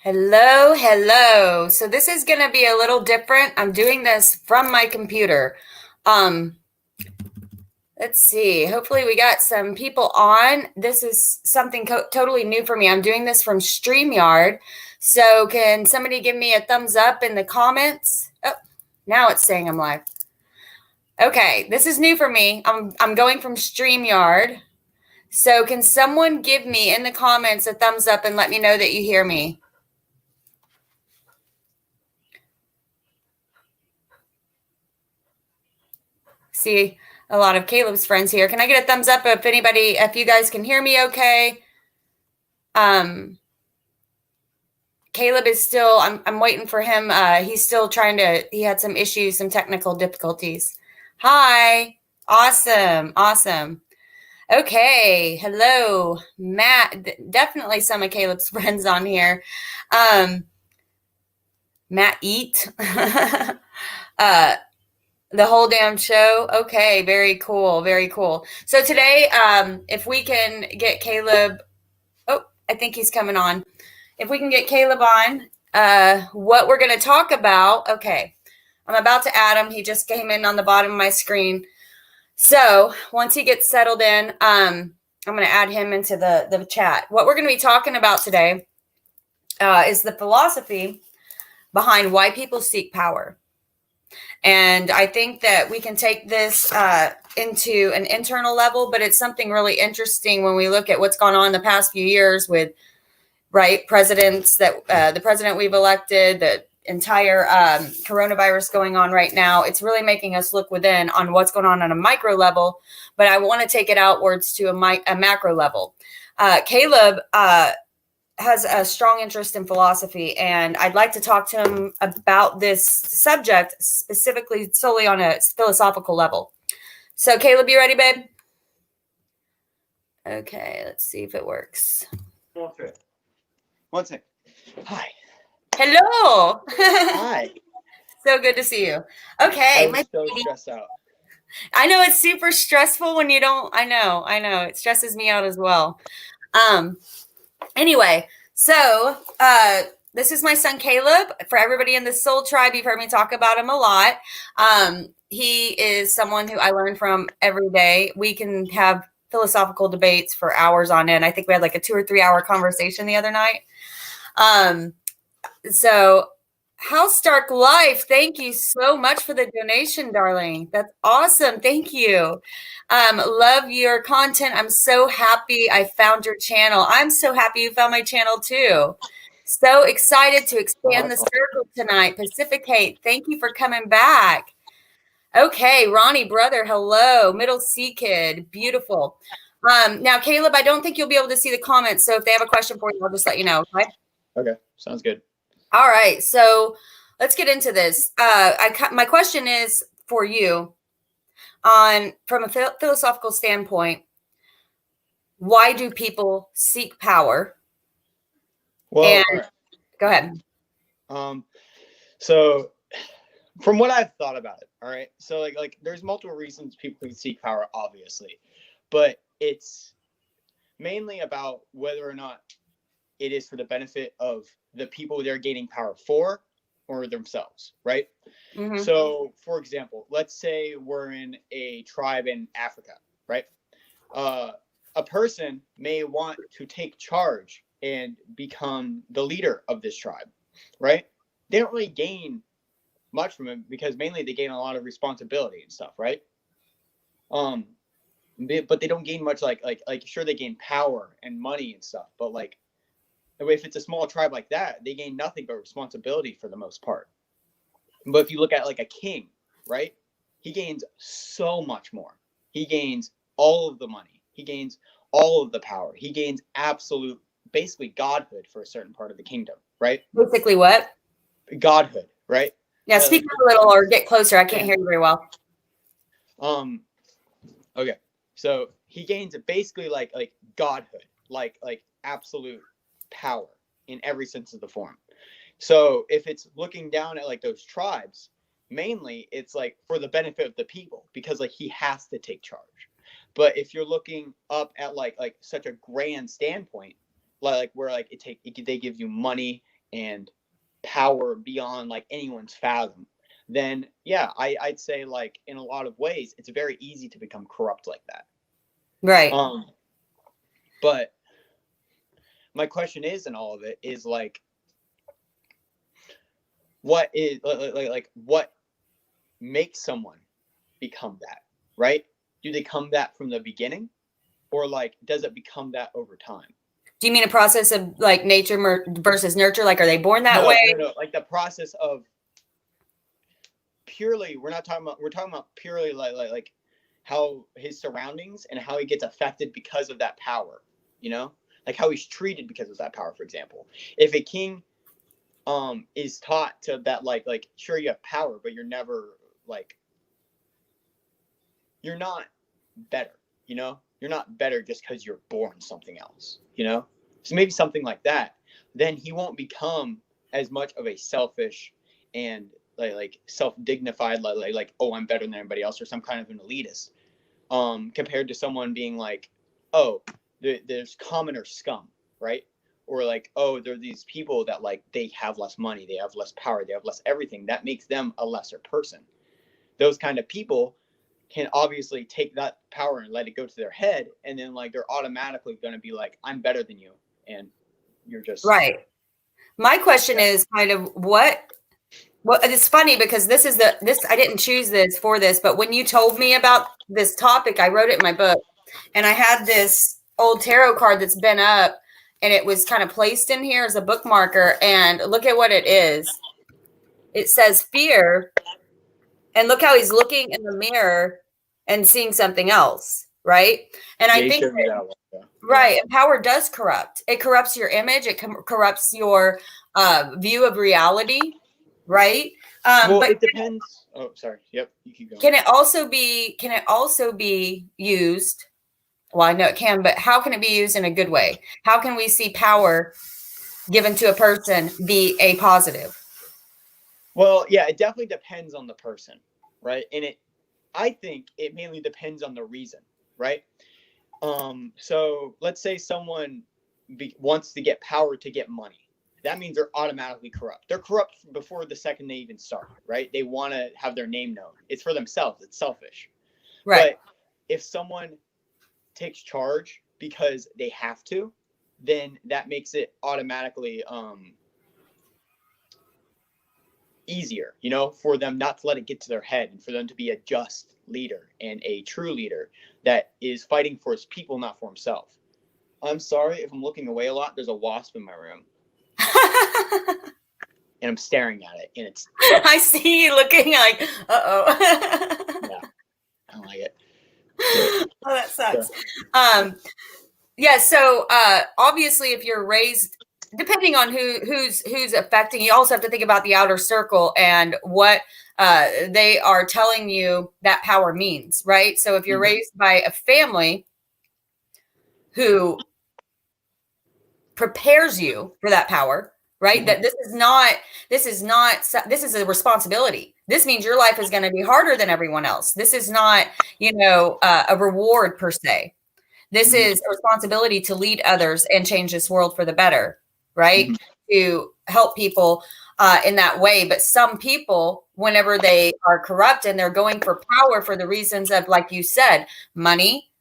Hello, hello. So this is going to be a little different. I'm doing this from my computer. Um, let's see. Hopefully we got some people on. This is something totally new for me. I'm doing this from StreamYard. So can somebody give me a thumbs up in the comments? Oh, now it's saying I'm live. Okay, this is new for me. I'm going from StreamYard. So can someone give me in the comments a thumbs up and let me know that you hear me? See a lot of Caleb's friends here. Can I get a thumbs up if you guys can hear me okay? Caleb is still, I'm waiting for him. He's still he had some issues, some technical difficulties. Hi. Awesome. Awesome. Okay. Hello, Matt. Definitely some of Caleb's friends on here. Matt Eat. The whole damn show. Okay, very cool, very cool. So today, if we can get Caleb, oh, I think he's coming on. If we can get Caleb on, what we're going to talk about. Okay, I'm about to add him. He just came in on the bottom of my screen. So once he gets settled in, I'm going to add him into the chat. What we're going to be talking about today is the philosophy behind why people seek power. And I think that we can take this into an internal level, but it's something really interesting when we look at what's gone on in the past few years with, presidents that the president we've elected, the entire coronavirus going on right now. It's really making us look within on what's going on a micro level, but I want to take it outwards to a macro level. Caleb has a strong interest in philosophy, and I'd like to talk to him about this subject specifically solely on a philosophical level. So, Caleb, you ready, babe? Okay, let's see if it works. Okay. One second. Hi. Hello. Hi. So good to see you. Okay. I'm so stressed out. I know it's super stressful when you don't. I know. It stresses me out as well. Anyway, so this is my son Caleb. For everybody in the Soul Tribe, you've heard me talk about him a lot. He is someone who I learn from every day. We can have philosophical debates for hours on end. I think we had like a 2 or 3 hour conversation the other night. So House Dark Life, thank you so much for the donation, darling. That's awesome. Thank you. Love your content. I'm so happy I found your channel. I'm so happy you found my channel too. So excited to expand the circle tonight. Pacificate, thank you for coming back. Okay, Ronnie, brother, hello. Middle C kid, beautiful. Now, Caleb, I don't think you'll be able to see the comments, so if they have a question for you, I'll just let you know. Okay. Okay, sounds good. All right, so let's get into this. My question is for you from a philosophical standpoint, why do people seek power? Well, right. Go ahead. So from what I've thought about it, all right, so like there's multiple reasons people can seek power, obviously, but it's mainly about whether or not it is for the benefit of the people they're gaining power for or themselves, right? Mm-hmm. So, for example, let's say we're in a tribe in Africa, right? A person may want to take charge and become the leader of this tribe, right? They don't really gain much from it because mainly they gain a lot of responsibility and stuff, right? But they don't gain much like sure, they gain power and money and stuff, but like if it's a small tribe like that, they gain nothing but responsibility for the most part. But if you look at like a king, right? He gains so much more. He gains all of the money. He gains all of the power. He gains absolute, basically godhood for a certain part of the kingdom, right? Basically what? Godhood, right? Yeah, speak up a little or get closer. I can't hear you very well. Okay. So he gains basically like godhood, like absolute power in every sense of the form. So if it's looking down at like those tribes, mainly it's like for the benefit of the people because like he has to take charge. But if you're looking up at like such a grand standpoint, like where like they give you money and power beyond like anyone's fathom, then yeah, I'd say like in a lot of ways it's very easy to become corrupt like that. Right. But my question is in all of it is like what is like what makes someone become that, right? Do they come that from the beginning, or like does it become that over time? Do you mean a process of like nature versus nurture? Like, are they born that way? No, like the process of purely, we're talking about purely like how his surroundings and how he gets affected because of that power, you know, like how he's treated because of that power. For example, if a king is taught to that like sure you have power, but you're never like you're not better, you know, you're not better just because you're born something else, you know. So maybe something like that, then he won't become as much of a selfish and like self-dignified like oh I'm better than everybody else or some kind of an elitist, compared to someone being like oh there's commoner scum, right? Or like oh there are these people that like they have less money, they have less power, they have less everything, that makes them a lesser person. Those kind of people can obviously take that power and let it go to their head, and then like they're automatically going to be like I'm better than you, and you're just Right. My question yeah. is kind of what well, it's funny because this I didn't choose this for this, but when you told me about this topic, I wrote it in my book, and I had this old tarot card that's been up, and it was kind of placed in here as a bookmarker. And look at what it is. It says fear, and look how he's looking in the mirror and seeing something else, right? And Yeah, I you think showed me that one. Yeah. right, and power does corrupt. It corrupts your image. It corrupts your view of reality, right? Well, But it depends. Oh, sorry. Yep, you keep going. can it also be? Can it also be used? Well, I know it can, but how can it be used in a good way? How can we see power given to a person be a positive? Well, yeah, it definitely depends on the person, right? And I think it mainly depends on the reason, right? So let's say someone wants to get power to get money. That means they're automatically corrupt. They're corrupt before the second they even start, right? They want to have their name known. It's for themselves. It's selfish. Right. But if someone takes charge because they have to, then that makes it automatically easier, you know, for them not to let it get to their head and for them to be a just leader and a true leader that is fighting for his people, not for himself. I'm sorry if I'm looking away a lot. There's a wasp in my room and I'm staring at it, and it's I see you looking like, uh-oh. yeah, I don't like it. Oh, that So, sucks. Yeah, so obviously if you're raised depending on who's affecting you also have to think about the outer circle and what they are telling you that power means, right? So if you're mhm, raised by a family who prepares you for that power, right? mhm, That this is a responsibility. This means your life is going to be harder than everyone else. This is not, a reward per se. This mhm, is a responsibility to lead others and change this world for the better, right? mhm, To help people in that way. But some people, whenever they are corrupt and they're going for power for the reasons of, like you said, money,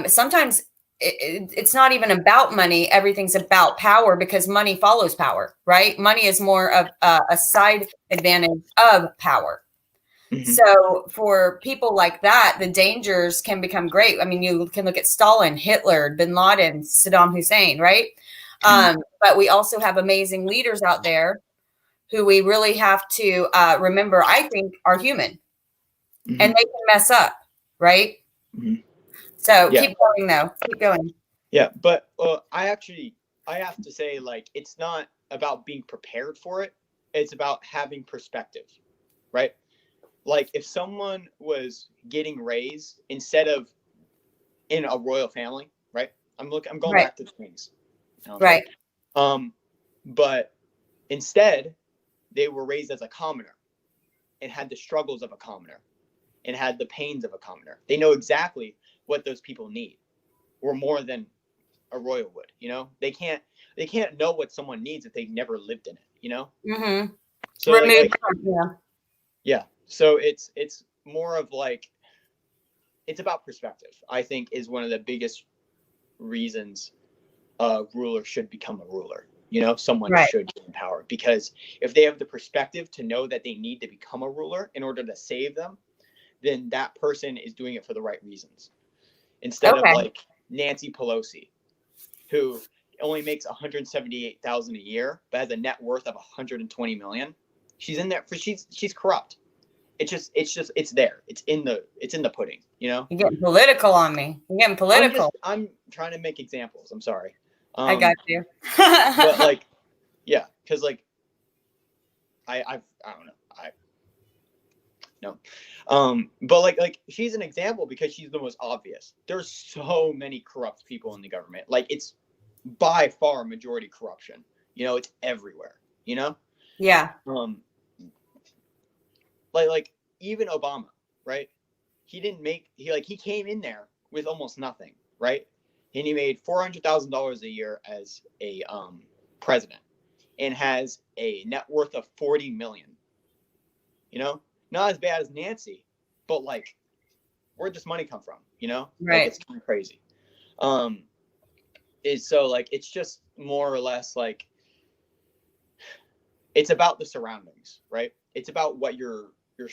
sometimes it's not even about money. Everything's about power because money follows power, right? Money is more of a side advantage of power. mhm, So for people like that, the dangers can become great. I mean, you can look at Stalin, Hitler, Bin Laden, Saddam Hussein, right? mhm, But we also have amazing leaders out there who we really have to remember, I think, are human and mhm, they can mess up, right? mhm. So Yeah, keep going, though. Keep going. yeah. But I have to say, like, it's not about being prepared for it. It's about having perspective, right? Like, if someone was getting raised instead of in a royal family, right? I'm going Right, back to the Queens. I'm sorry. right, Um, but instead, they were raised as a commoner and had the struggles of a commoner and had the pains of a commoner. They know exactly what those people need, or more than a royal would. They can't know what someone needs if they've never lived in it. Mm-hmm. So Remove. Yeah. yeah. So it's more of like, it's about perspective, I think, is one of the biggest reasons a ruler should become a ruler. Someone Right. should get in power, because if they have the perspective to know that they need to become a ruler in order to save them, then that person is doing it for the right reasons. Instead of Okay. like Nancy Pelosi, who only makes 178,000 a year, but has a net worth of 120 million. She's in there for she's corrupt. It's there. It's in the pudding. You're getting political on me. You're getting political. I'm trying to make examples. I'm sorry. I got you. But like, yeah, because like, I don't know. No. But like she's an example because she's the most obvious. There's so many corrupt people in the government. Like, it's by far majority corruption. It's everywhere. Yeah. Like even Obama, right? He came in there with almost nothing, right? And he made $400,000 a year as a president, and has a net worth of 40 million. Not as bad as Nancy, but like, where'd this money come from? Right. Like, it's kind of crazy. Is so like, it's just more or less like, it's about the surroundings, right? It's about what your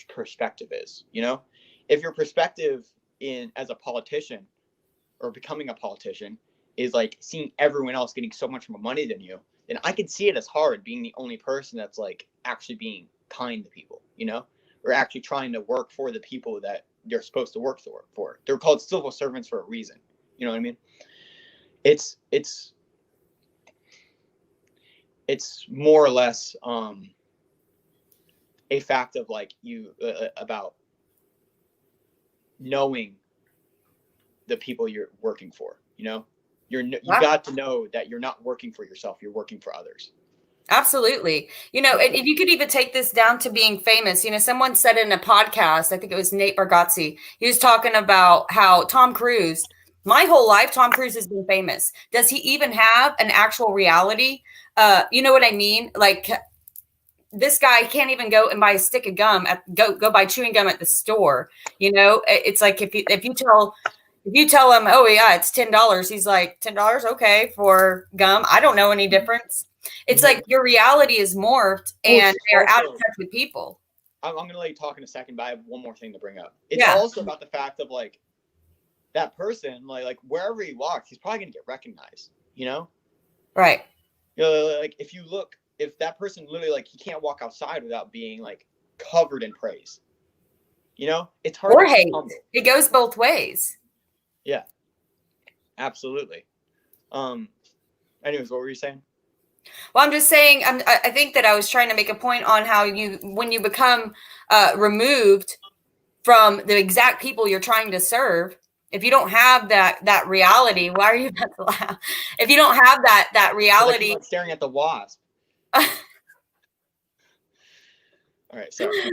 perspective is. If your perspective in as a politician or becoming a politician is like seeing everyone else getting so much more money than you, then I could see it as hard being the only person that's like actually being kind to people, or actually trying to work for the people that they're supposed to work for. They're called civil servants for a reason. You know what I mean? It's more or less a fact of like about knowing the people you're working for. You got to know that you're not working for yourself, you're working for others. Absolutely. And if you could even take this down to being famous, someone said in a podcast, I think it was Nate Bargatze, he was talking about how Tom Cruise, my whole life, Tom Cruise has been famous. Does he even have an actual reality? You know what I mean? Like, this guy can't even go and buy a stick of gum go buy chewing gum at the store. It's like, if you tell him, oh yeah, it's $10, he's like, $10, okay, for gum. I don't know any difference. It's like your reality is morphed, and they're out of touch with people. I'm going to let you talk in a second, but I have one more thing to bring up. It's Yeah. also about the fact of like, that person, like wherever he walks, he's probably going to get recognized, Right. Like, if that person literally, like, he can't walk outside without being like covered in praise, it's hard Or to hate. humble. It goes both ways. Yeah, absolutely. Anyways, what were you saying? Well, I'm just saying, I think that I was trying to make a point on how when you become removed from the exact people you're trying to serve, if you don't have that reality, why are you about to laugh? If you don't have that reality, like staring at the wasp. All right, sorry.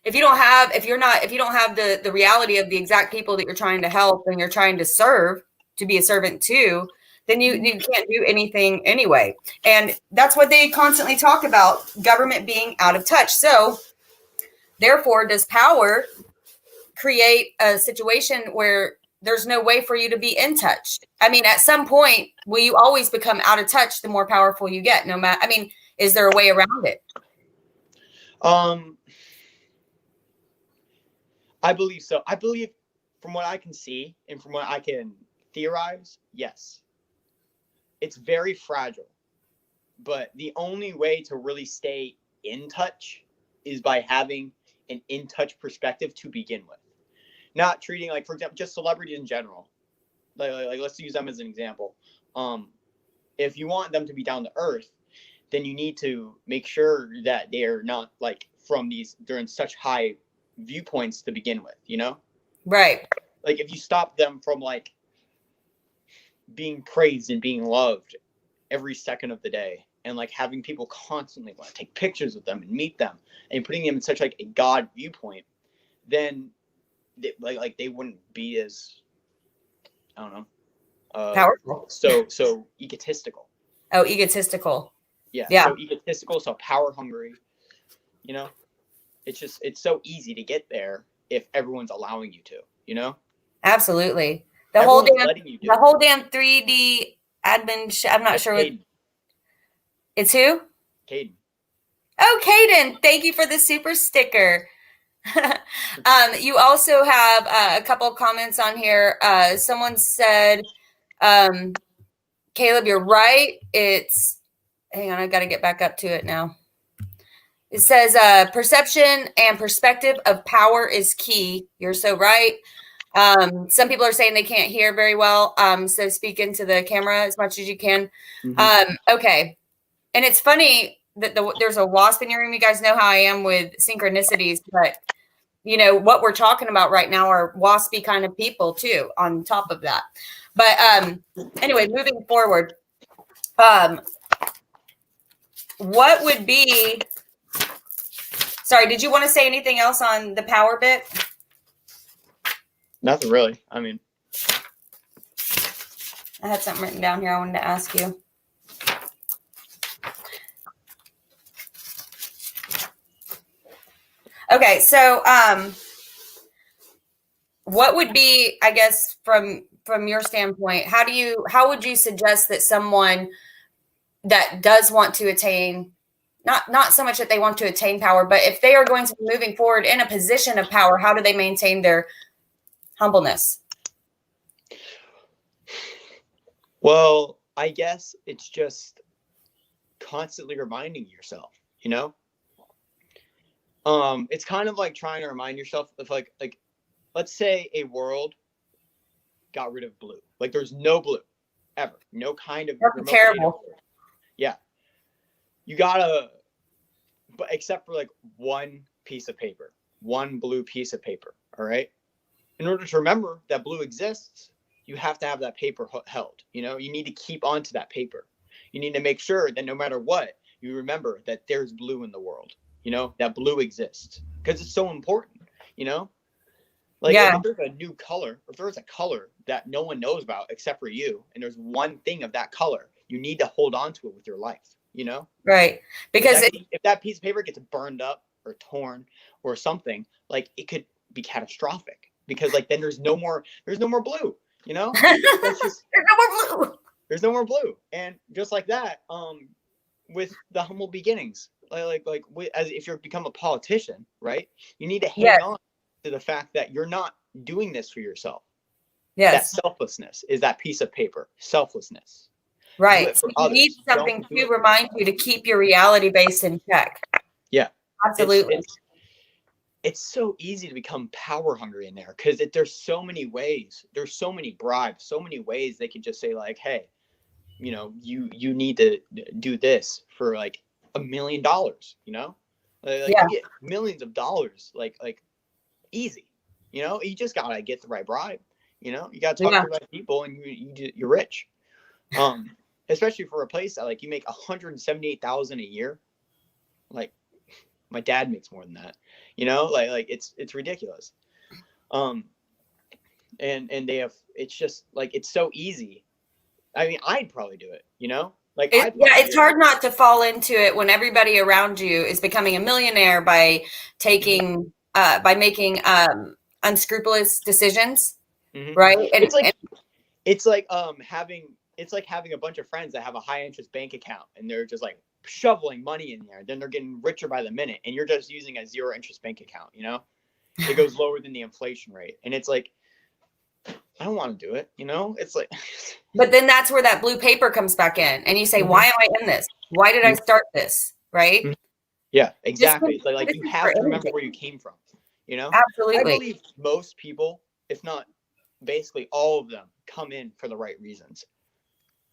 If you don't have the reality of the exact people that you're trying to help and you're trying to serve, to be a servant to, then you can't do anything anyway. And that's what they constantly talk about, government being out of touch. So therefore, does power create a situation where there's no way for you to be in touch? I mean, at some point, will you always become out of touch the more powerful you get? No matter, I mean, is there a way around it? I believe so. I believe, from what I can see and from what I can theorize, yes. It's very fragile. But the only way to really stay in touch is by having an in-touch perspective to begin with. Not treating, like, for example, just celebrities in general. Like let's use them as an example. If you want them to be down to earth, then you need to make sure that they're not like they're in such high viewpoints to begin with, Right. Like, if you stop them from like being praised and being loved every second of the day, and like having people constantly want to take pictures with them and meet them, and putting them in such like a God viewpoint, then they wouldn't be as, I don't know, Powerful. So egotistical. Oh, egotistical. Yeah, Yeah, so egotistical, so power hungry. You know, it's so easy to get there if everyone's allowing you to. You know, absolutely. everyone's letting you do The it. whole damn 3D admin. I'm not That's sure what Caden. it's. Who? Caden. Oh, Caden. Thank you for the super sticker. You also have a couple comments on here. Someone said, Caleb, you're right. Hang on, I got to get back up to it now. It says, perception and perspective of power is key. You're so right. Some people are saying they can't hear very well. So speak into the camera as much as you can. Okay. And it's funny that there's a wasp in your room. You guys know how I am with synchronicities, but what we're talking about right now are waspy kind of people too, on top of that. But anyway, moving forward, what would be, sorry, did you want to say anything else on the power bit? Nothing really. I mean, I had something written down here I wanted to ask you. Okay, so what would be, I guess, from your standpoint, how would you suggest that someone that does want to attain, not so much that they want to attain power, but if they are going to be moving forward in a position of power, how do they maintain their humbleness? well, I guess it's just constantly reminding yourself, it's kind of like trying to remind yourself of like let's say a world got rid of blue. Like there's no blue ever. No kind of remote terrible. Yeah. You gotta, but except for like one piece of paper, one blue piece of paper. All right. In order to remember that blue exists, you have to have that paper held. You need to keep onto that paper. You need to make sure that no matter what, you remember that there's blue in the world. That blue exists because it's so important. Like if there's a new color, if there's a color that no one knows about except for you, and there's one thing of that color, you need to hold on to it with your life. Right? Because if that piece of paper gets burned up or torn or something, like it could be catastrophic because like then there's no more blue. That's just there's no more blue. There's no more blue, and just like that, with the humble beginnings, as if you're become a politician, right? You need to hang on to the fact that you're not doing this for yourself. Yes. That selflessness is that piece of paper. Selflessness. Right. So you need something to remind you to keep your reality base in check. Yeah. Absolutely. It's so easy to become power hungry in there because there's so many ways. There's so many bribes, so many ways they could just say like, hey, you need to do this for like $1 million, you get millions of dollars, like easy, you just gotta get the right bribe, you gotta talk to the right people and you're rich. Especially for a place that like you make $178,000 a year. Like my dad makes more than that, like it's ridiculous. And they have, it's just like, it's so easy. I mean, I'd probably do it, like it's hard not to fall into it when everybody around you is becoming a millionaire by taking by making unscrupulous decisions, right? And it's like having a bunch of friends that have a high interest bank account and they're just like shoveling money in there. Then they're getting richer by the minute, and you're just using a zero interest bank account. It goes lower than the inflation rate, and it's like, I don't want to do it. It's like, but then that's where that blue paper comes back in, and you say, why am I in this? Why did I start this? Right? Yeah, exactly. It's like you have to remember where you came from. Absolutely. I believe most people, if not basically all of them, come in for the right reasons.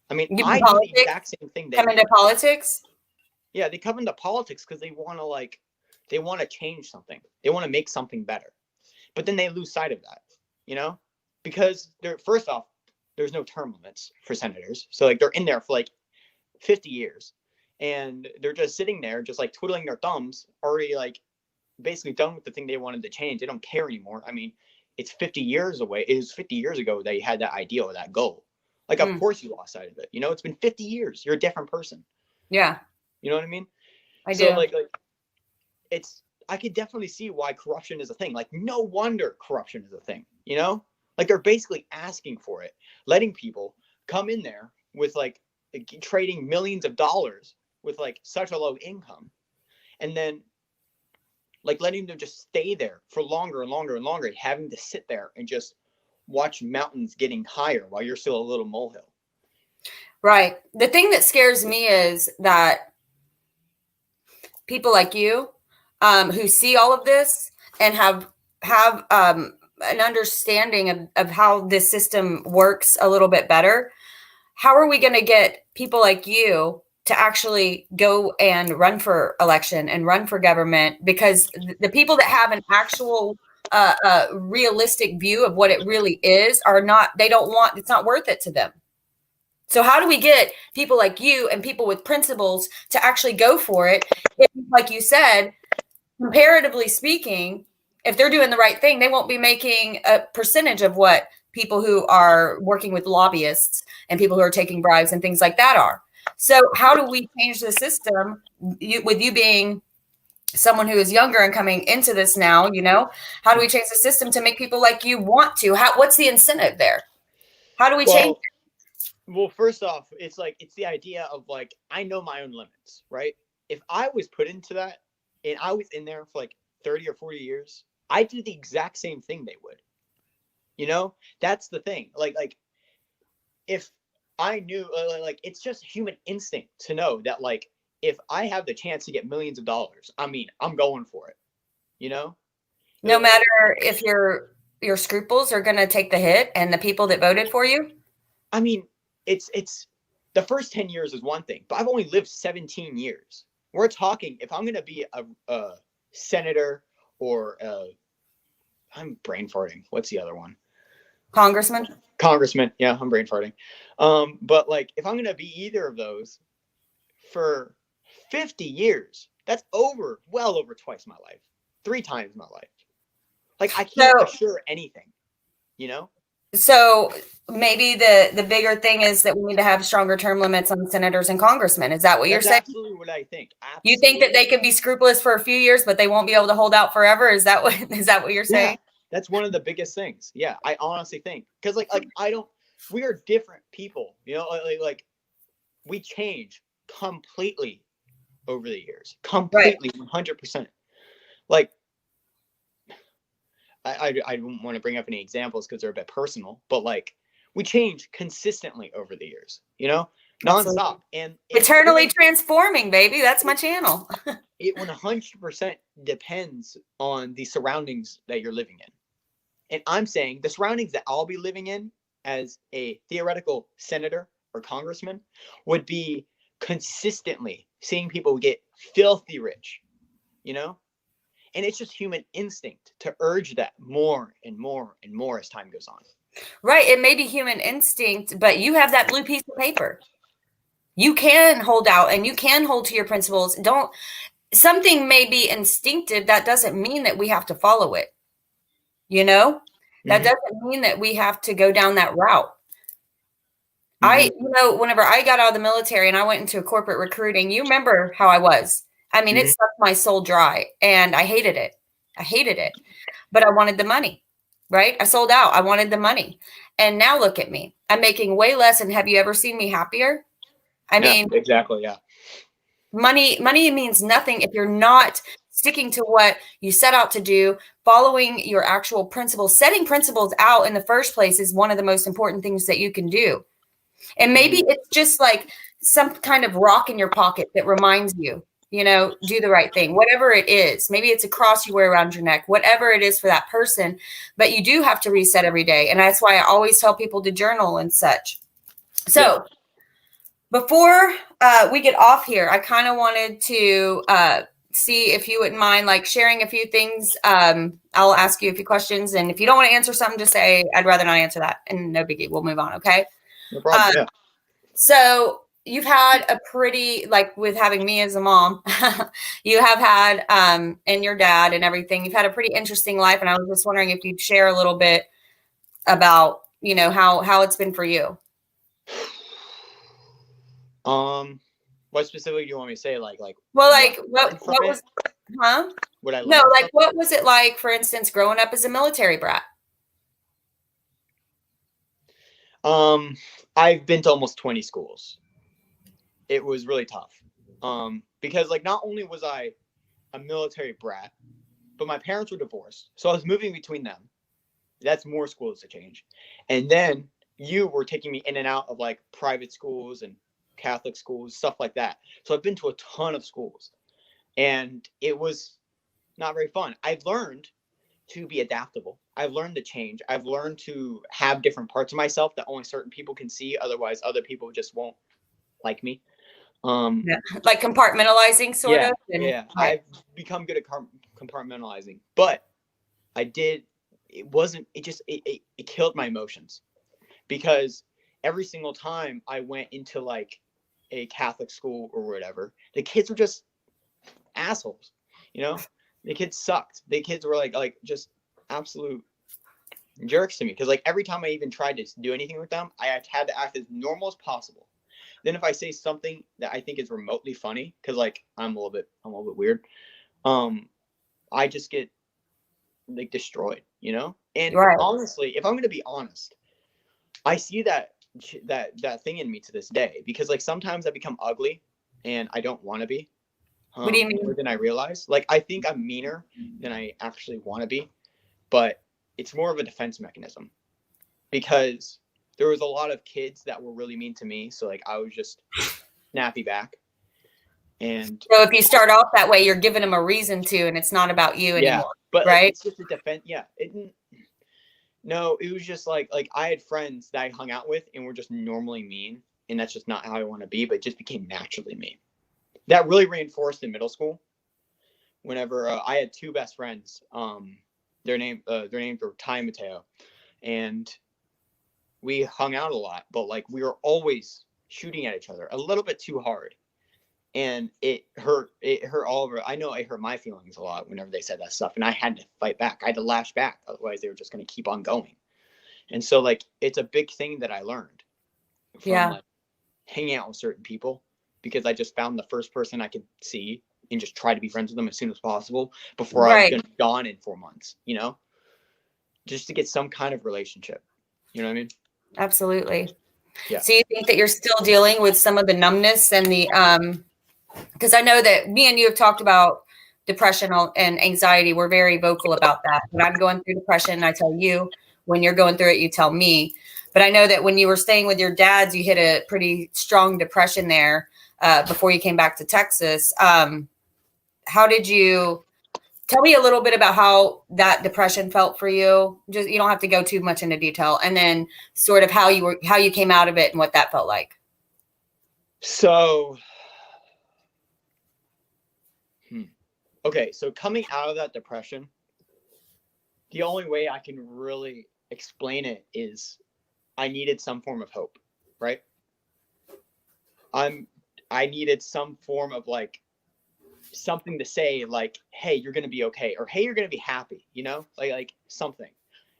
I mean, I do the exact same thing. Come into politics? Yeah, they come into politics because they want to change something. They want to make something better. But then they lose sight of that, because first off, there's no term limits for senators. So like they're in there for like 50 years and they're just sitting there just like twiddling their thumbs, already like basically done with the thing they wanted to change. They don't care anymore. I mean, it's 50 years away. It was 50 years ago they had that ideal or that goal. Like, of course you lost sight of it. You know, it's been 50 years. You're a different person. Yeah. You know what I mean? I So do. like I could definitely see why corruption is a thing. Like, no wonder corruption is a thing, you know? Like, they're basically asking for it, letting people come in there with like trading millions of dollars with like such a low income, and then like letting them just stay there for longer and longer and longer, and having to sit there and just watch mountains getting higher while you're still a little molehill. Right. The thing that scares me is that people like you, who see all of this and have an understanding of how this system works a little bit better. How are we going to get people like you to actually go and run for election and run for government? Because the people that have an actual realistic view of what it really is are not, they don't want, it's not worth it to them. So how do we get people like you and people with principles to actually go for it? If, like you said, comparatively speaking, if they're doing the right thing, they won't be making a percentage of what people who are working with lobbyists and people who are taking bribes and things like that are. So how do we change the system, with you being someone who is younger and coming into this now, how do we change the system to make people like you want to? What's the incentive there? How do we change? Well, first off, it's the idea of like, I know my own limits, right? If I was put into that and I was in there for like 30 or 40 years, I'd do the exact same thing they would. You know, that's the thing. Like if I knew, like, it's just human instinct to know that, like, if I have the chance to get millions of dollars, I mean, I'm going for it, you know? No matter if your scruples are going to take the hit and the people that voted for you? I mean, it's the first 10 years is one thing, but I've only lived 17 years. We're talking, if I'm going to be a senator or I'm brain farting. What's the other one? Congressman. Yeah, I'm brain farting. But like, if I'm going to be either of those for 50 years, that's well over twice my life, 3 times my life. Like, I can't assure anything, you know? So maybe the bigger thing is that we need to have stronger term limits on senators and congressmen. Is that what you're saying? That's absolutely what I think. Absolutely. You think that they could be scrupulous for a few years, but they won't be able to hold out forever? Is that what you're saying? Yeah, that's one of the biggest things. Yeah, I honestly think, because like we are different people, you know, like we change completely over the years, completely, 100%. Like, I don't want to bring up any examples because they're a bit personal, but like, we change consistently over the years, you know, nonstop. And eternally transforming, baby. That's my channel. It 100% depends on the surroundings that you're living in. And I'm saying the surroundings that I'll be living in as a theoretical senator or congressman would be consistently seeing people get filthy rich, you know? And it's just human instinct to urge that more and more and more as time goes on. Right. It may be human instinct, but you have that blue piece of paper. You can hold out and you can hold to your principles. Something may be instinctive. That doesn't mean that we have to follow it. You know, that doesn't mean that we have to go down that route. Whenever I got out of the military and I went into corporate recruiting, you remember how I was. I mean, it sucked my soul dry and I hated it. But I wanted the money, right? I sold out. I wanted the money. And now look at me. I'm making way less. And have you ever seen me happier? I mean, exactly. Yeah. Money means nothing if you're not sticking to what you set out to do, following your actual principles. Setting principles out in the first place is one of the most important things that you can do. And maybe it's just like some kind of rock in your pocket that reminds you, do the right thing, whatever it is. Maybe it's a cross you wear around your neck, whatever it is for that person. But you do have to reset every day. And that's why I always tell people to journal and such. So before we get off here, I kind of wanted to see if you wouldn't mind like sharing a few things. I'll ask you a few questions. And if you don't want to answer something, just say, I'd rather not answer that. And no biggie. We'll move on. Okay. No problem. So you've had a pretty, like with having me as a mom, you have had, and your dad and everything, you've had a pretty interesting life. And I was just wondering if you'd share a little bit about, how it's been for you. What specifically do you want me to say? Like Well, what like I learned from what it? was, huh? What I No, learned like from it? what was it like, for instance, growing up as a military brat? I've been to almost 20 schools. It was really tough. Because like not only was I a military brat, but my parents were divorced, so I was moving between them. That's more schools to change. And then you were taking me in and out of like private schools and Catholic schools, stuff like that. So I've been to a ton of schools, and it was not very fun. I've learned to be adaptable. I've learned to change. I've learned to have different parts of myself that only certain people can see. Otherwise, other people just won't like me. Um, Yeah. Like compartmentalizing sort yeah, of? And yeah. right. I've become good at compartmentalizing, but I did. It wasn't. It killed my emotions because every single time I went into like a Catholic school or whatever, the kids were just assholes. You know, the kids sucked. The kids were like just absolute jerks to me because like every time I even tried to do anything with them, I had to act as normal as possible. Then if I say something that I think is remotely funny, because like I'm a little bit weird, um, I just get like destroyed, you know. And Right. honestly, if I'm gonna be honest, I see that thing in me to this day because like sometimes I become ugly, and I don't want to be, What do you more mean? than I realize. Like I think I'm meaner than I actually want to be, but it's more of a defense mechanism because there was a lot of kids that were really mean to me. So like I was just snappy back. And So if you start off that way, you're giving them a reason to, and it's not about you yeah, anymore, but like right? it's just a defense. Yeah, it didn't. No, it was just like I had friends that I hung out with and were just normally mean, and that's just not how I want to be. But it just became naturally mean. That really reinforced in middle school. Whenever I had two best friends, their names were Ty and Mateo, and we hung out a lot. But like we were always shooting at each other a little bit too hard, and it hurt. It hurt all over. I know it hurt my feelings a lot whenever they said that stuff, and I had to fight back. I had to lash back, otherwise they were just going to keep on going. And so like it's a big thing that I learned from Yeah. like hanging out with certain people because I just found the first person I could see and just try to be friends with them as soon as possible before I was Right. going to be gone in 4 months, you know, just to get some kind of relationship. You know what I mean? Absolutely. Yeah. So you think that you're still dealing with some of the numbness and the because I know that me and you have talked about depression and anxiety. We're very vocal about that. When I'm going through depression, I tell you. When you're going through it, you tell me. But I know that when you were staying with your dads, you hit a pretty strong depression there before you came back to Texas. How did you tell me a little bit about how that depression felt for you? Just you don't have to go too much into detail, and then sort of how you came out of it and what that felt like. So, okay. So coming out of that depression, the only way I can really explain it is I needed some form of hope, right? I'm I needed some form of like something to say like, hey, you're gonna be okay, or hey, you're gonna be happy, you know, like something.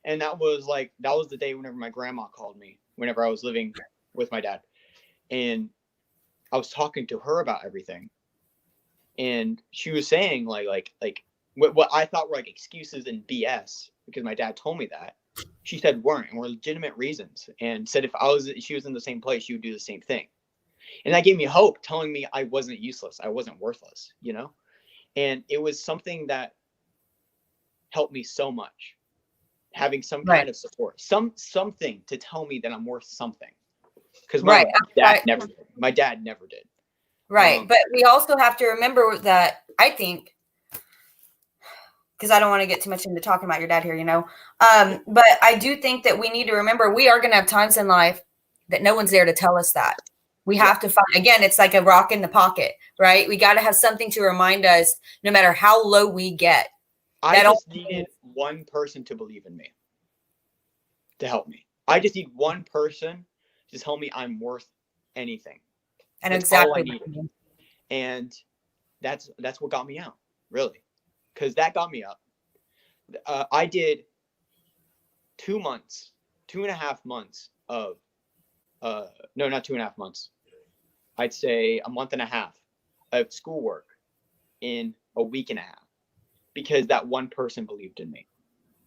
And that was the day whenever my grandma called me whenever I was living with my dad, and I was talking to her about everything, and she was saying like what I thought were like excuses and BS because my dad told me that. She said weren't and were legitimate reasons, and said if she was in the same place, she would do the same thing. And that gave me hope, telling me I wasn't useless, I wasn't worthless, you know. And it was something that helped me so much, having some Right. kind of support, something to tell me that I'm worth something. Because Right. my dad never did. Right. But we also have to remember that I think, because I don't want to get too much into talking about your dad here, but I do think that we need to remember we are going to have times in life that no one's there to tell us that. We Yeah. have to find, again, it's like a rock in the pocket, right? We got to have something to remind us no matter how low we get. I That just only needed means, one person to believe in me, to help me. I just need one person to tell me I'm worth anything. I know That's all I exactly what needed. you mean. And that's what got me out, really. Because that got me up. I did 2 months, 2.5 months of no, not 2.5 months. I'd say a month and a half of schoolwork in a week and a half because that one person believed in me.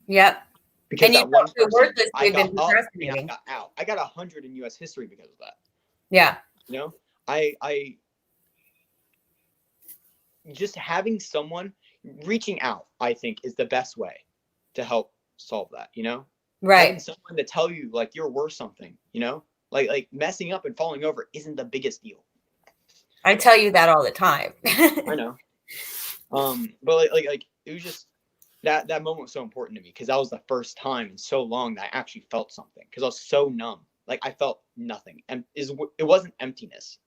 Yep. Because And you that one felt so person, worthless I you've been got up and I procrastinating. got out. I got 100 in U.S. history because of that. Yeah. You know, I just having someone reaching out, I think, is the best way to help solve that. You know, having Right. someone to tell you like you're worth something. You know, like messing up and falling over isn't the biggest deal. I tell you that all the time. I know. But like it was just that moment was so important to me because that was the first time in so long that I actually felt something because I was so numb. Like I felt nothing, and it wasn't emptiness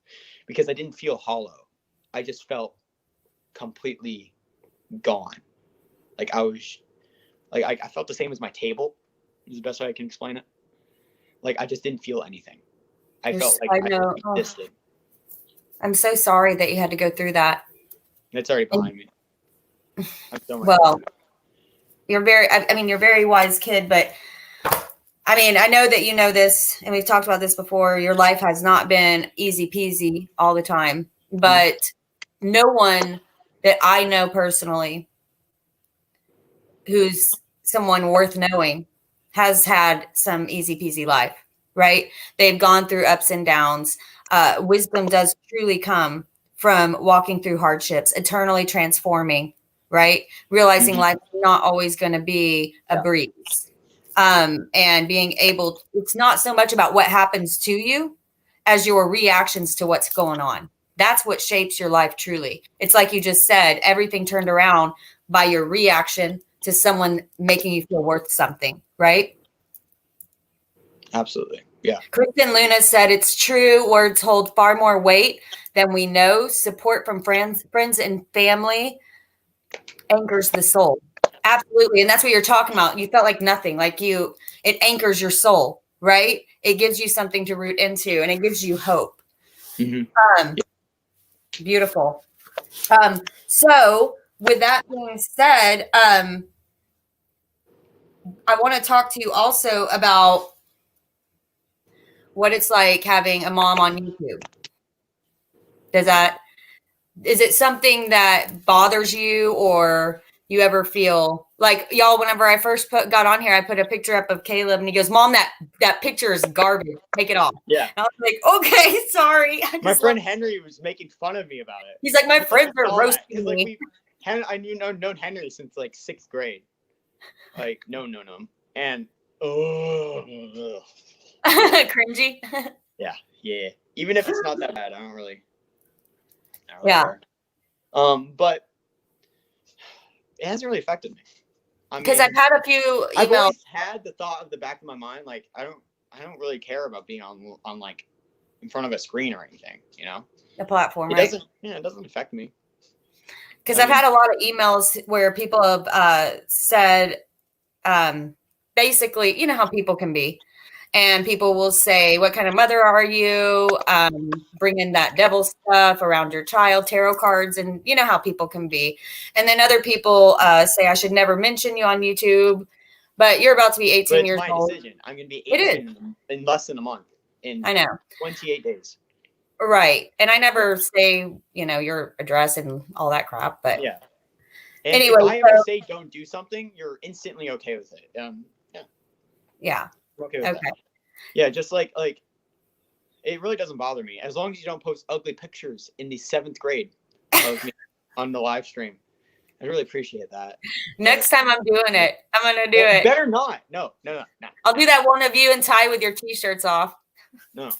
because I didn't feel hollow. I just felt completely gone. Like I was like I felt the same as my table. Is the best way I can explain it. Like I just didn't feel anything. I felt like I I know. just Oh, existed. I'm so sorry that you had to go through that. It's already And, behind me. I'm so much better well, now. you're a very wise kid, but I mean, I know that you know this, and we've talked about this before. Your life has not been easy peasy all the time, Mhm. but no one that I know personally who's someone worth knowing has had some easy peasy life, right? They've gone through ups and downs. Wisdom does truly come from walking through hardships, eternally transforming, right? Realizing Mhm. life is not always going to be a Yeah, breeze. And being able, it's not so much about what happens to you as your reactions to what's going on. That's what shapes your life truly. It's like you just said, everything turned around by your reaction to someone making you feel worth something, right? absolutely. Yeah. Kristen Luna said it's true. Words hold far more weight than we know. Support from friends and family anchors the soul. Absolutely. And that's what you're talking about. You felt like nothing, it anchors your soul, right? It gives you something to root into and it gives you hope. Mhm. Um, Beautiful. So with that being said, I want to talk to you also about what it's like having a mom on YouTube. Does that is it something that bothers you or you ever feel like y'all whenever I first got on here I put a picture up of Caleb and he goes, "Mom, that picture is garbage. Take it off." Yeah. And I was like, "Okay, sorry." I My just love friend Henry was making fun of me about it. He's like, "My I don't know if friends you are saw that roasting because like me." I known Henry since like sixth grade. Like no, and oh yeah, Cringy. yeah. Even if it's not that bad, I don't really Yeah. care. But it hasn't really affected me. I Because I've mean, had a few I've emails. always had the thought of the back of my mind, like I don't really care about being on like in front of a screen or anything. You know, The platform, it right? doesn't. Yeah, it doesn't affect me. Because I I've had mean, a lot of emails where people have said, basically, you know how people can be. And people will say, "What kind of mother are you?" Bring in that devil stuff around your child, tarot cards, and you know how people can be. And then other people say, "I should never mention you on YouTube," but you're about to be but 18 it's years my old. decision. I'm gonna be It is. 18 in less than a month, in I know. 28 days. Right. And I Yeah. never say, your address and all that crap. But Yeah. And anyway, if I ever so say don't do something, you're instantly okay with it. Yeah, yeah. I'm okay with that. Okay. Yeah, just like it really doesn't bother me as long as you don't post ugly pictures in the seventh grade of me on the live stream. I really appreciate that. But Next time I'm doing yeah. it, I'm going to do Well, it. better not. No, I'll do that one of you and Ty with your t-shirts off. no.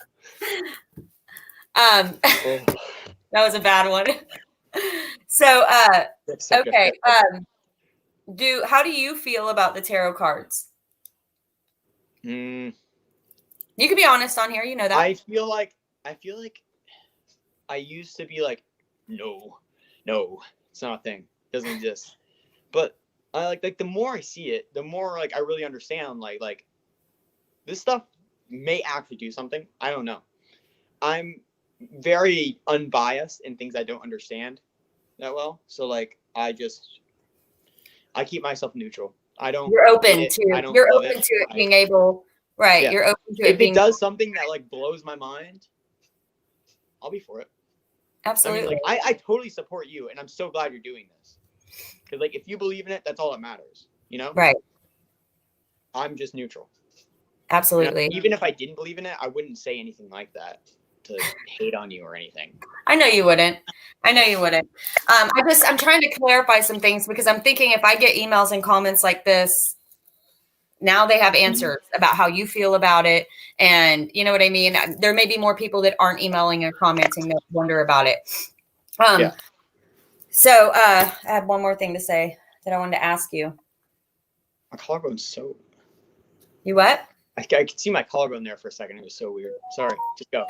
Um, Oh, that was a bad one. So, that's such a okay. fair. How do you feel about the tarot cards? Mm, You can be honest on here. You know that. I feel like I used to be like, no, it's not a thing. It doesn't exist. But I like the more I see it, the more like I really understand like this stuff may actually do something. I don't know. I'm very unbiased in things I don't understand that well. So like I keep myself neutral. I don't You're hate open it. to I don't you're love open it. to it being able, right? Yeah. You're open to it If it being does something that like blows my mind, I'll be for it. Absolutely. I mean, like, I totally support you, and I'm so glad you're doing this. Because, like, if you believe in it, that's all that matters, you know? Right. I'm just neutral. Absolutely. Even if I didn't believe in it, I wouldn't say anything like that to hate on you or anything. I know you wouldn't. I'm trying to clarify some things because I'm thinking if I get emails and comments like this, now they have answers about how you feel about it. And you know what I mean? There may be more people that aren't emailing or commenting that wonder about it. Yeah. So I had one more thing to say that I wanted to ask you. My collarbone's so... You what? I could see my collarbone there for a second. It was so weird. Sorry. Just go.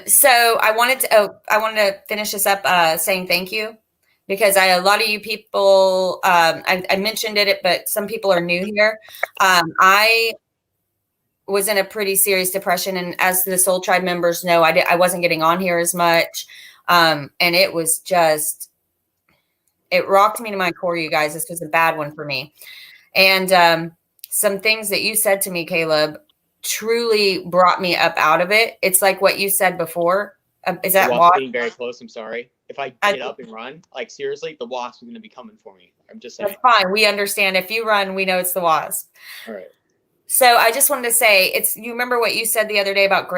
So I wanted to finish this up saying thank you, because a lot of you people, I mentioned it, but some people are new here. I was in a pretty serious depression, and as the Soul Tribe members know, I wasn't getting on here as much, and it was just, it rocked me to my core, you guys. This was a bad one for me, and some things that you said to me, Caleb, truly brought me up out of it. It's like what you said before. Is that the wasp being very close? I'm sorry. If I get up and run, like seriously, the wasp is going to be coming for me. I'm just saying. That's fine. We understand. If you run, we know it's the wasp. All right. So I just wanted to say, you remember what you said the other day about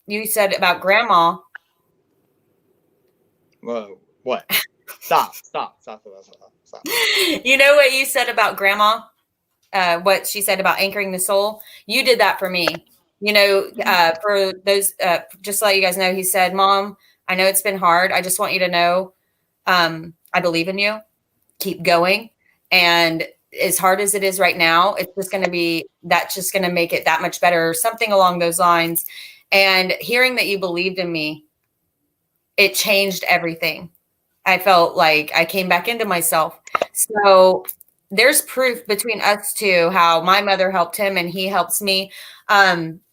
you said about grandma. Whoa, what? Stop. You know what you said about grandma? What she said about anchoring the soul. You did that for me. You know, for those, just to let you guys know, he said, Mom, I know it's been hard. I just want you to know, I believe in you. Keep going. And as hard as it is right now, that's just going to make it that much better, or something along those lines. And hearing that you believed in me, it changed everything. I felt like I came back into myself. So there's proof between us two, how my mother helped him and he helps me.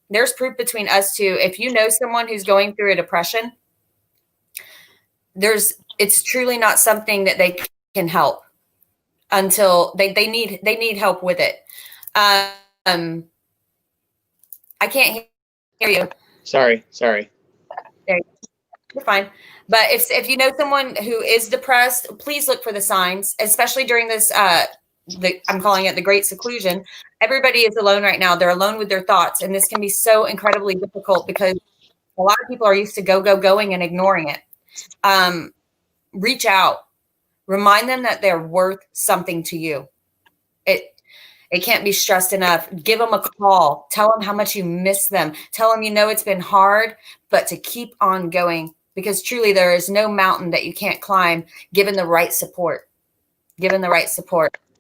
There's proof between us two. If you know someone who's going through a depression, it's truly not something that they can help until they need help with it. I can't hear you. Sorry. You're fine. But if you know someone who is depressed, please look for the signs, especially during this, I'm calling it the great seclusion. Everybody is alone right now. They're alone with their thoughts. And this can be so incredibly difficult because a lot of people are used to going and ignoring it. Reach out. Remind them that they're worth something to you. It can't be stressed enough. Give them a call. Tell them how much you miss them. Tell them, it's been hard, but to keep on going, because truly there is no mountain that you can't climb given the right support.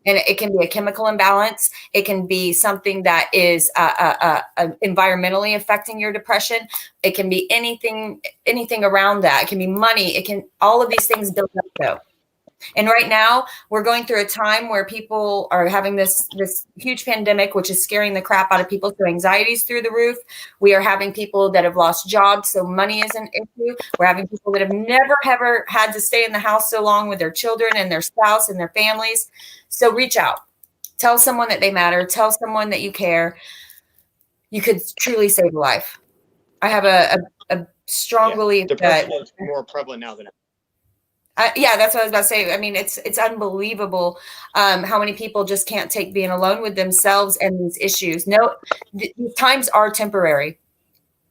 And it can be a chemical imbalance. It can be something that is environmentally affecting your depression. It can be anything around that. It can be money. All of these things build up though. And right now we're going through a time where people are having this huge pandemic, which is scaring the crap out of people. So anxiety's through the roof. We are having people that have lost jobs, so money is an issue. We're having people that have never ever had to stay in the house so long with their children and their spouse and their families. So reach out. Tell someone that they matter. Tell someone that you care. You could truly save a life. I have a strong belief depression is more prevalent now than ever. That's what I was about to say. I mean, it's unbelievable how many people just can't take being alone with themselves and these issues. No, these times are temporary.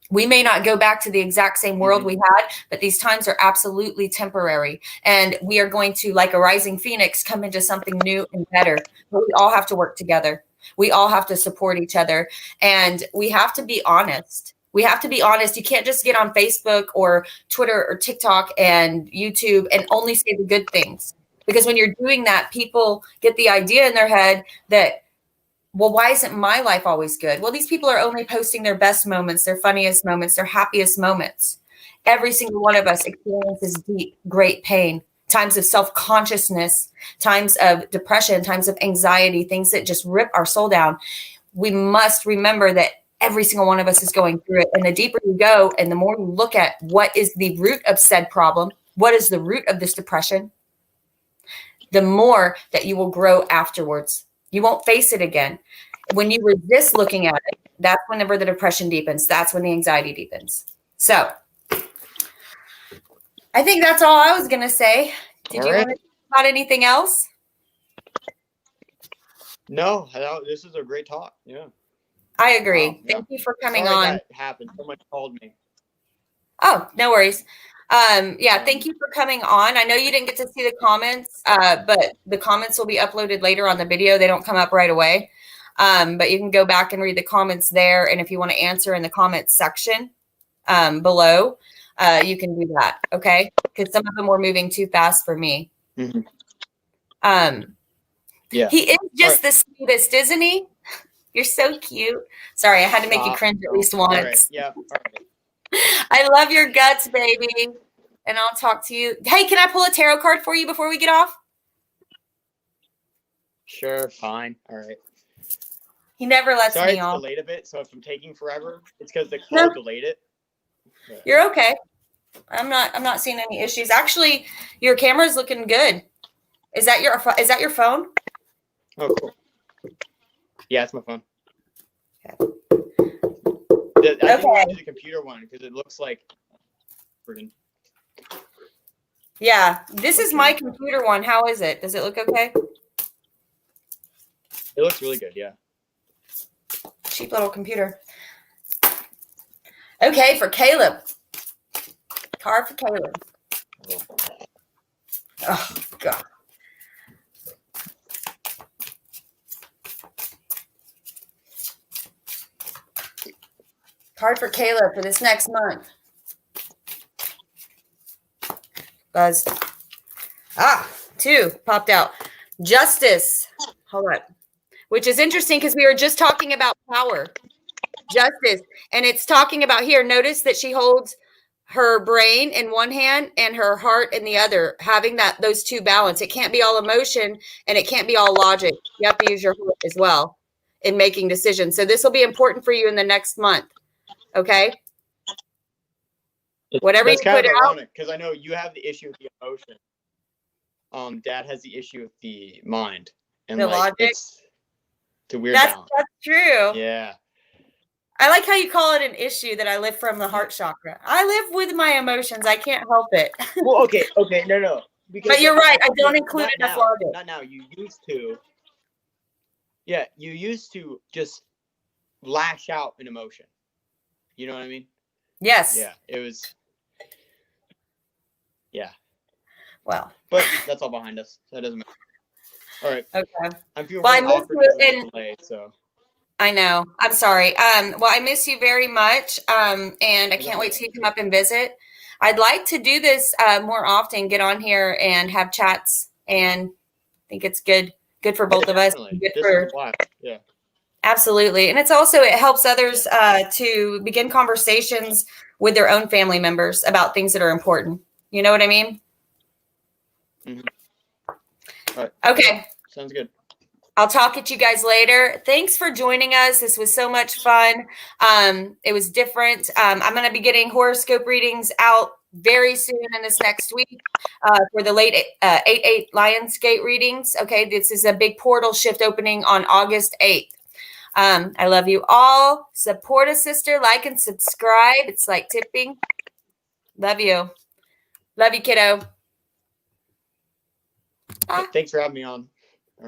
We may not go back to the exact same world we had, but these times are absolutely temporary. And we are going to, like a rising phoenix, come into something new and better. But we all have to work together. We all have to support each other. And we have to be honest. You can't just get on Facebook or Twitter or TikTok and YouTube and only say the good things. Because when you're doing that, people get the idea in their head that, well, why isn't my life always good? Well, these people are only posting their best moments, their funniest moments, their happiest moments. Every single one of us experiences deep, great pain, times of self-consciousness, times of depression, times of anxiety, things that just rip our soul down. We must remember that every single one of us is going through it. And the deeper you go and the more you look at what is the root of said problem, what is the root of this depression, the more that you will grow afterwards. You won't face it again. When you resist looking at it, that's whenever the depression deepens. That's when the anxiety deepens. So I think that's all I was going to say. Did All you right. want to talk about anything else? No, this is a great talk. Yeah. I agree. Wow. Yeah. Thank you for coming Sorry on. that happened. Someone called me. Oh, no worries. Yeah, thank you for coming on. I know you didn't get to see the comments, but the comments will be uploaded later on the video. They don't come up right away. But you can go back and read the comments there. And if you want to answer in the comments section below, you can do that. Okay. Because some of them were moving too fast for me. Mm-hmm. Yeah. He is just the sweetest, isn't he? You're so cute. Sorry, I had to make you cringe at least once. All right. Yeah. All right. I love your guts, baby. And I'll talk to you. Hey, can I pull a tarot card for you before we get off? Sure. Fine. All right. He never lets me Sorry, off. it's delayed a bit, so if I'm taking forever, it's because the call delayed it. But you're okay. I'm not seeing any issues. Actually, your camera's looking good. Is that your phone? Oh, cool. Yeah, it's my phone. Okay. I didn't want to do the computer one because it looks like freaking. Yeah, this is my computer one. How is it? Does it look okay? It looks really good. Yeah. Cheap little computer. Okay, for Caleb. Card for Caleb. Oh, God. Card for Caleb for this next month. Buzz. Two popped out. Justice. Hold on. Which is interesting because we were just talking about power. Justice. And it's talking about here. Notice that she holds her brain in one hand and her heart in the other, having those two balance. It can't be all emotion and it can't be all logic. You have to use your heart as well in making decisions. So this will be important for you in the next month. Okay? Whatever That's you kind put of out. ironic because I know you have the issue with the emotion. Dad has the issue with the mind and the logic. It's a weird balance. That's true. Yeah. I like how you call it an issue that I live from the heart chakra. I live with my emotions. I can't help it. Well, okay, no. Because but you're right. I don't include enough logic. Not now. You used to. Yeah, you used to just lash out an emotion. You know what I mean? Yes. Yeah, it was. Yeah. Well. But that's all behind us. So that doesn't matter. All right. Okay. I'm feeling really awkward because of the delay, so. I know. I'm sorry. Well, I miss you very much. And I can't wait till you come up and visit. I'd like to do this more often, get on here and have chats, and I think it's good for both of us. Good for, yeah. Absolutely. And it's also, it helps others to begin conversations with their own family members about things that are important. You know what I mean? Mm-hmm. All right. Okay. Sounds good. I'll talk at you guys later. Thanks for joining us. This was so much fun. It was different. I'm going to be getting horoscope readings out very soon in this next week for the late 8/8 Lionsgate readings. Okay, this is a big portal shift opening on August 8th. I love you all. Support a sister, like and subscribe. It's like tipping. Love you. Love you, kiddo. Thanks for having me on.